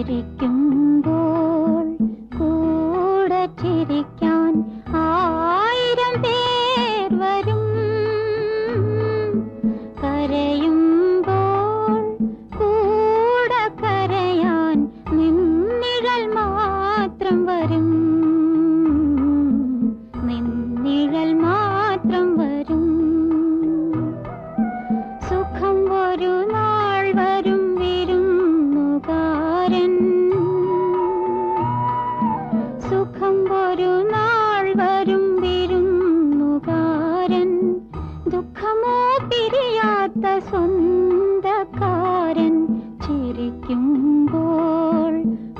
ചിരിക്കുമ്പോൾ കൂടെ ചിരിക്കാൻ 1000 പേർ വരും. കരയുമ്പോൾ കൂടെ കരയാൻ നിന്നിഴൽ മാത്രം വരും. നിന്നിഴൽ മാത്രം വരും. സുഖം ഒരു നാൾ വരും വിരുന്നുകാരൻ. സുഖം ഒരു നാൾ വരും വിരുന്നുകാരൻ. ദുഃഖമോ പിരിയാത്ത സ്വന്തക്കാരൻ. ചിരിക്കുമ്പോൾ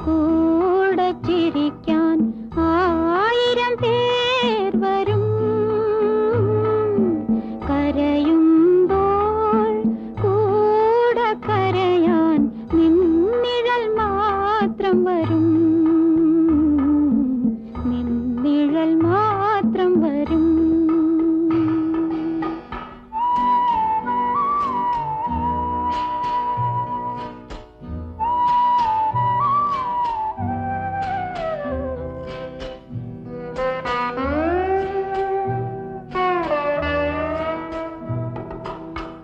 കൂടെ ചിരിക്കാൻ 1000 പേർ വരും. കരയുമ്പോൾ കൂടെ കരയാൻ നിന്നിഴൽ മാത്രം വരും. നിന്നിഴൽ മാത്രം വരും.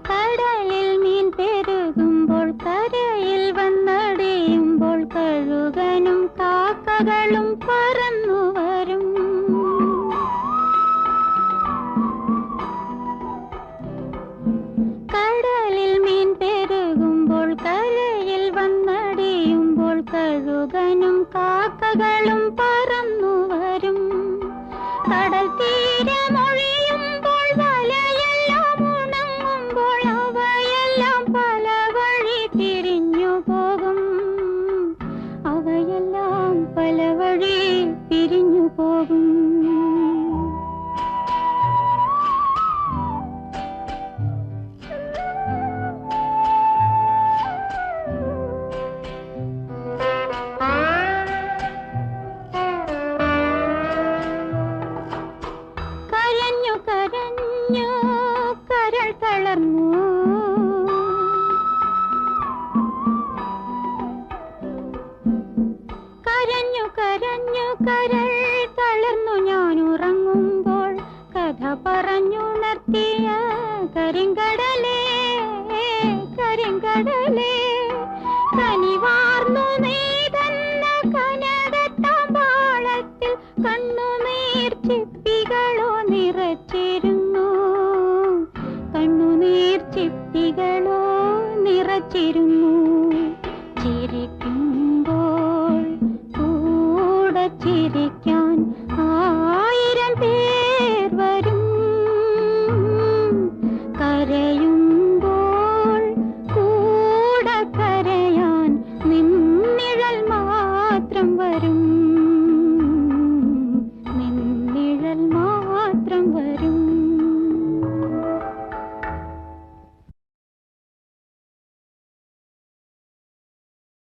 കടലിൽ മീൻ പെരുകുമ്പോൾ കരയിൽ വന്നടിയുമ്പോൾ കഴുകനും കാക്കകളും പറന്നു വരും. കടലിൽ മീൻ പെരുകുമ്പോൾ കരയിൽ വന്നടിയുമ്പോൾ കഴുകനും കാക്കകളും പറന്നു വരും. കടൽ തീരമൊഴിയുമ്പോൾ വലയെല്ലാം ഉണങ്ങുമ്പോൾ അവയെല്ലാം പല വഴി പിരിഞ്ഞു പോകും. അവയെല്ലാം പല വഴി പിരിഞ്ഞു പോകും. കരഞ്ഞു കരഞ്ഞു കരൾ തളർന്നു. കരഞ്ഞു കരഞ്ഞു കരൾ തളർന്നു ഞാൻ ഉറങ്ങുമ്പോൾ കഥ പറഞ്ഞുണർത്തിയ കരിങ്കടലേ കരിങ്കടലേ. കനിവാർന്നു നീതന്ന കനകത്താമ്പാളത്തിൽ കണ്ണുനീർ ചിപ്പികളോ നിറച്ചിരുന്നു. കണ്ണുനീർ ചിപ്പികളോ നിറച്ചിരുന്നു.